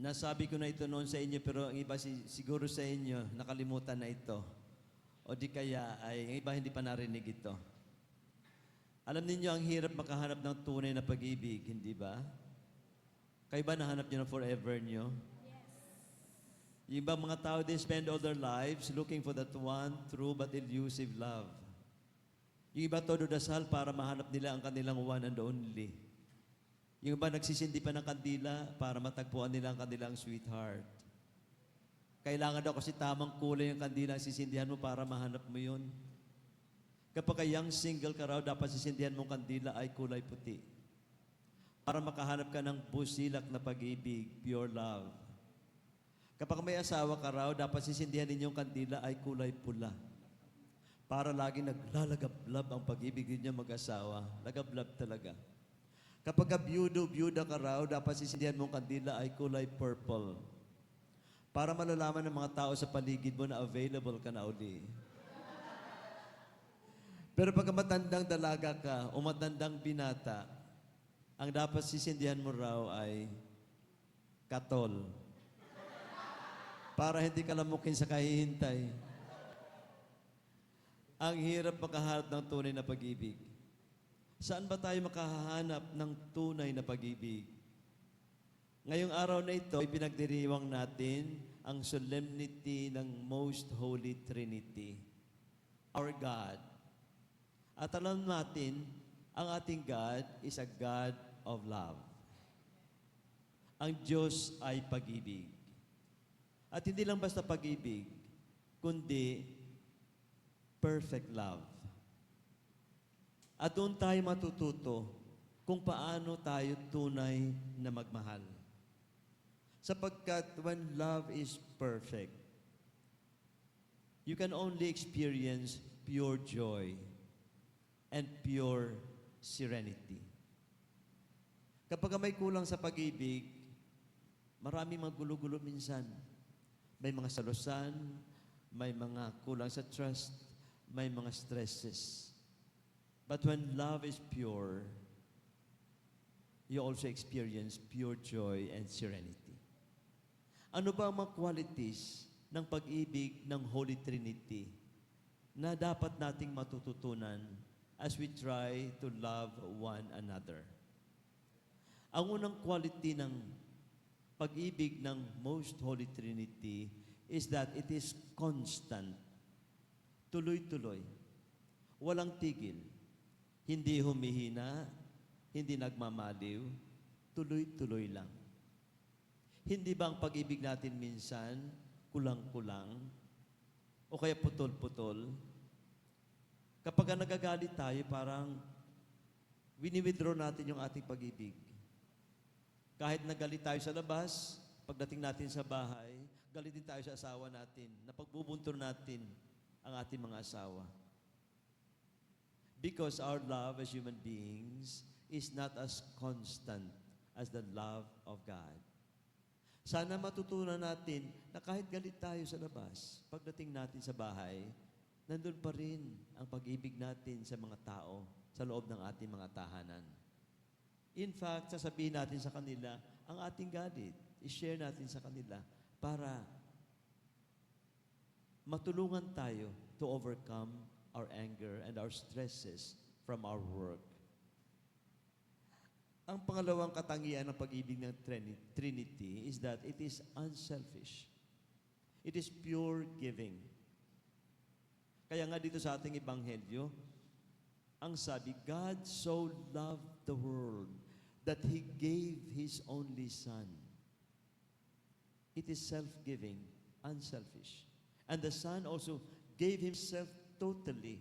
Nasabi ko na ito noon sa inyo, pero ang iba siguro sa inyo, nakalimutan na ito. O di kaya, ang iba hindi pa narinig ito. Alam ninyo, ang hirap makahanap ng tunay na pag-ibig, hindi ba? Kayo ba nahanap nyo na forever nyo? Yung ibang mga tao, they spend all their lives looking for that one true but elusive love. Yung iba todo dasal para mahanap nila ang kanilang one and only. Yung iba nagsisindi pa ng kandila para matagpuan nila ang kanilang sweetheart. Kailangan daw kasi tamang kulay yung kandila ang sisindihan mo para mahanap mo yun. Kapag young single ka raw, dapat sisindihan mong kandila ay kulay puti. Para makahanap ka ng busilak na pag-ibig, pure love. Kapag may asawa ka raw, dapat sisindihan ninyong kandila ay kulay pula. Para laging naglalagablab ang pag-ibig ninyo mag-asawa. Lagablab talaga. Kapag byuda ka raw, dapat sisindihan mong kandila ay kulay purple. Para malalaman ng mga tao sa paligid mo na available ka na uli. Pero pag matandang dalaga ka o matandang binata, ang dapat sisindihan mo raw ay katol. Para hindi ka lamukin sa kahihintay. Ang hirap makahanap ng tunay na pag-ibig. Saan ba tayo makahanap ng tunay na pag-ibig? Ngayong araw na ito, pinagdiriwang natin ang solemnity ng Most Holy Trinity, our God. At alam natin, ang ating God is a God of love. Ang Diyos ay pag-ibig. At hindi lang basta pag-ibig, kundi perfect love. At doon tayo matututo kung paano tayo tunay na magmahal. Sapagkat when love is perfect, you can only experience pure joy and pure serenity. Kapag may kulang sa pag-ibig, marami magulo-gulo minsan. May mga salusan, may mga kulang sa trust, may mga stresses. But when love is pure, you also experience pure joy and serenity. Ano ba ang mga qualities ng pag-ibig ng Holy Trinity na dapat nating matututunan as we try to love one another? Ang unang quality ng pag-ibig ng Most Holy Trinity is that it is constant. Tuloy-tuloy. Walang tigil. Hindi humihina, hindi nagmamaliw, tuloy-tuloy lang. Hindi ba ang pag-ibig natin minsan kulang-kulang o kaya putol-putol? Kapag nagagalit tayo, parang wini-withdraw natin yung ating pag-ibig. Kahit nagalit tayo sa labas, pagdating natin sa bahay, galit din tayo sa asawa natin, napagbubuntor natin ang ating mga asawa. Because our love as human beings is not as constant as the love of God. Sana matutunan natin na kahit galit tayo sa labas, pagdating natin sa bahay, nandun pa rin ang pag-ibig natin sa mga tao sa loob ng ating mga tahanan. In fact, sasabihin natin sa kanila ang ating galit. I-share natin sa kanila para matulungan tayo to overcome our anger and our stresses from our work. Ang pangalawang katangian ng pag-ibig ng Trinity is that it is unselfish. It is pure giving. Kaya nga dito sa ating ebanghelyo, ang sabi, God so loved the world that He gave His only Son. It is self-giving, unselfish. And the Son also gave Himself totally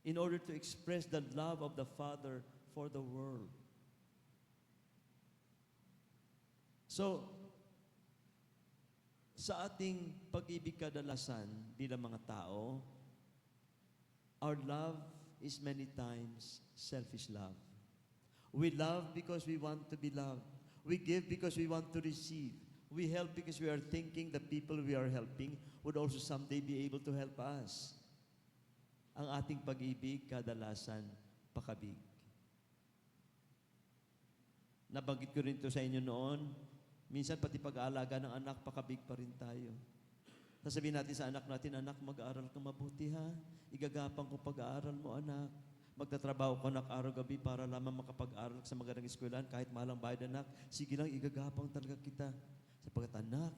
in order to express the love of the Father for the world. So, sa ating pag-ibig kadalasan bilang mga tao, our love is many times selfish love. We love because we want to be loved. We give because we want to receive. We help because we are thinking the people we are helping would also someday be able to help us. Ang ating pag-ibig kadalasan pakabig. Nabanggit ko rin ito sa inyo noon, Minsan pati pag-aalaga ng anak, pakabig pa rin tayo. Sasabihin natin sa anak natin, anak, mag-aaral ka mabuti ha. Igagapang ko pag-aaral mo, anak. Magtatrabaho ka anak araw-gabi para lamang makapag-aral sa magandang eskwelahan kahit mahalang bayad, anak. Sige lang, igagapang talaga kita. Sapagkat anak,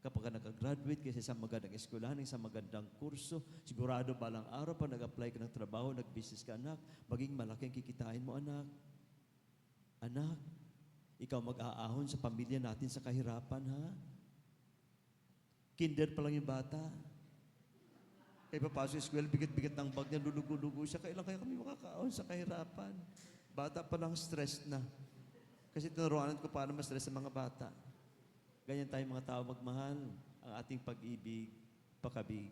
kapag ka nag-graduate ka sa isang magandang eskwelahan, isang magandang kurso, sigurado balang araw pa nag-apply ka ng trabaho, nag-business ka, anak, maging malaking kikitain mo, anak. Anak, ikaw mag-aahon sa pamilya natin sa kahirapan, ha? Kinder pa lang yung bata. Kaya papasok sa school, bigat-bigat ng bag niya, lulugo-lugo siya. Kailan kaya kami makakaahon sa kahirapan? Bata pa lang stress na. Kasi tinuruanan ko paano ma-stress sa mga bata. Ganyan tayo mga tao magmahal. Ang ating pag-ibig, pakabig.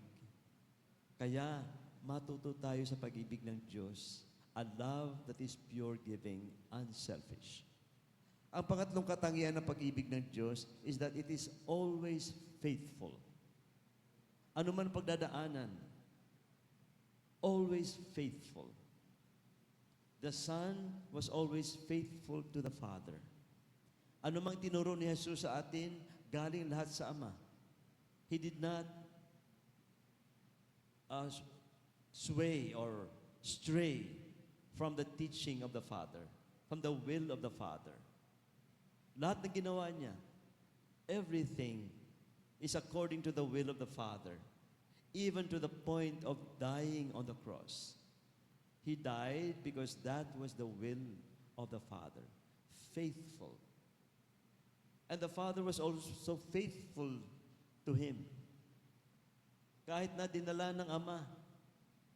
Kaya, matuto tayo sa pag-ibig ng Diyos. A love that is pure giving, unselfish. Ang pangatlong katangian ng pag-ibig ng Diyos is that it is always faithful. Ano man pagdadaanan, always faithful. The Son was always faithful to the Father. Ano mang tinuro ni Jesus sa atin, galing lahat sa Ama. He did not sway or stray from the teaching of the Father, from the will of the Father. Lahat ng ginawa niya, everything is according to the will of the Father, even to the point of dying on the cross. He died because that was the will of the Father. Faithful. And the Father was also faithful to Him. Kahit na dinala ng Ama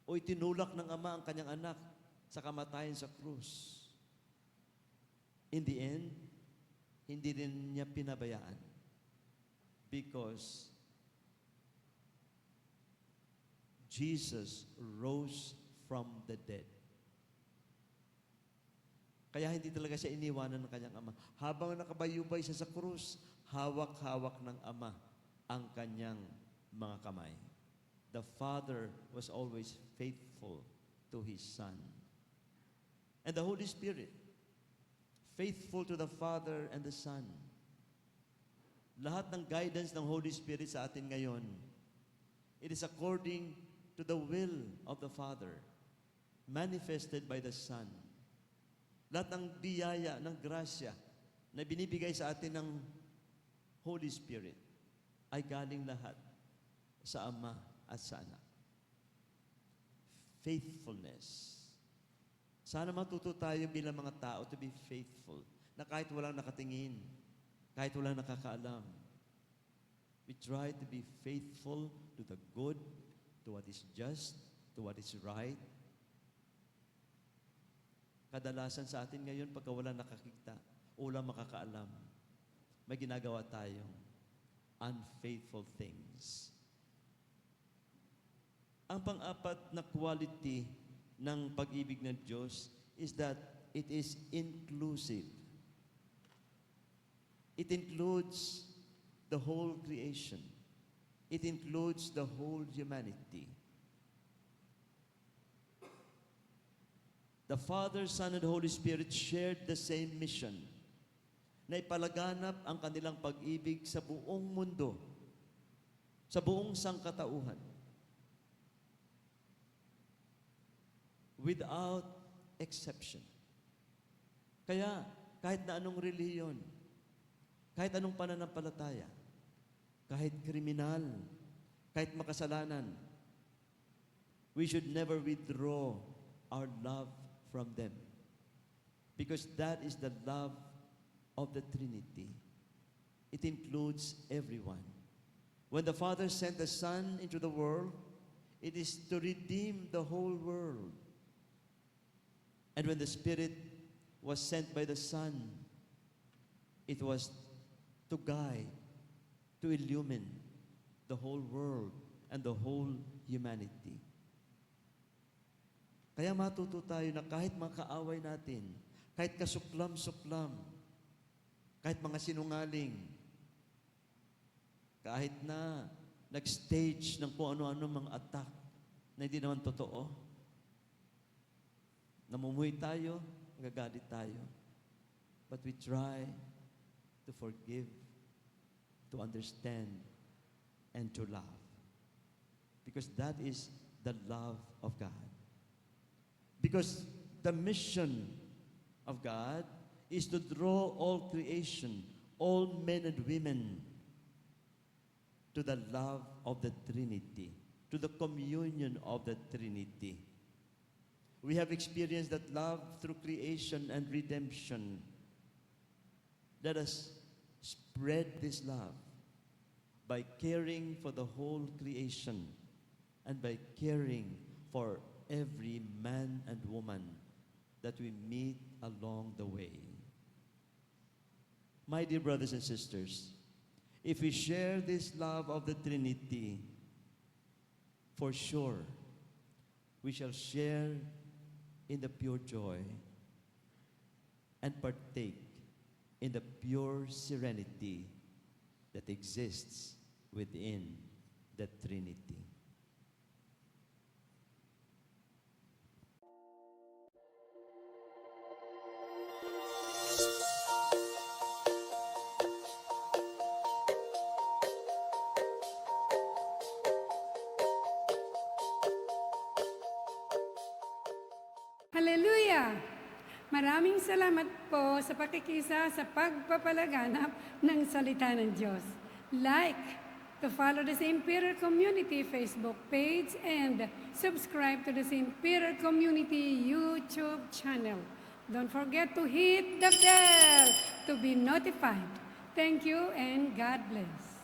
o itinulak ng Ama ang kanyang anak sa kamatayan sa krus, in the end, hindi rin niya pinabayaan because Jesus rose from the dead. Kaya hindi talaga siya iniwanan ng kanyang ama. Habang nakabayubay siya sa krus, hawak-hawak ng ama ang kanyang mga kamay. The Father was always faithful to His Son. And the Holy Spirit, faithful to the Father and the Son. Lahat ng guidance ng Holy Spirit sa atin ngayon, it is according to the will of the Father, manifested by the Son. Lahat ng biyaya, ng grasya na binibigay sa atin ng Holy Spirit ay galing lahat sa Ama at sa Anak. Faithfulness. Sana matuto tayo bilang mga tao to be faithful, na kahit walang nakatingin, kahit walang nakakaalam, we try to be faithful to the good, to what is just, to what is right. Kadalasan sa atin ngayon, pagka walang nakakita o walang makakaalam, may ginagawa tayong unfaithful things. Ang pang-apat na quality ng pag-ibig ng Diyos is that it is inclusive. It includes the whole creation. It includes the whole humanity. The Father, Son, and Holy Spirit shared the same mission na ipalaganap ang kanilang pag-ibig sa buong mundo, sa buong sangkatauhan. Without exception. Kaya, kahit na anong relihiyon, kahit anong pananampalataya, kahit kriminal, kahit makasalanan, we should never withdraw our love from them. Because that is the love of the Trinity. It includes everyone. When the Father sent the Son into the world, it is to redeem the whole world. And when the Spirit was sent by the Son, it was to guide, to illumine the whole world and the whole humanity. Kaya matuto tayo na kahit mga kaaway natin, kahit kasuklam-suklam, kahit mga sinungaling, kahit na nag-stage ng kung ano-ano mga attack na hindi naman totoo, namumuhay tayo, nagagalit tayo. But we try to forgive to understand, and to love. Because that is the love of God. Because the mission of God is to draw all creation, all men and women, to the love of the Trinity, to the communion of the Trinity. We have experienced that love through creation and redemption. Let us spread this love by caring for the whole creation and by caring for every man and woman that we meet along the way. My dear brothers and sisters, if we share this love of the Trinity, for sure, we shall share in the pure joy and partake in the pure serenity that exists within the Trinity. Hallelujah! Maraming salamat po sa pakikisa sa pagpapalaganap ng salita ng Diyos. Like to follow the St. Peter Community Facebook page and subscribe to the St. Peter Community YouTube channel. Don't forget to hit the bell to be notified. Thank you and God bless.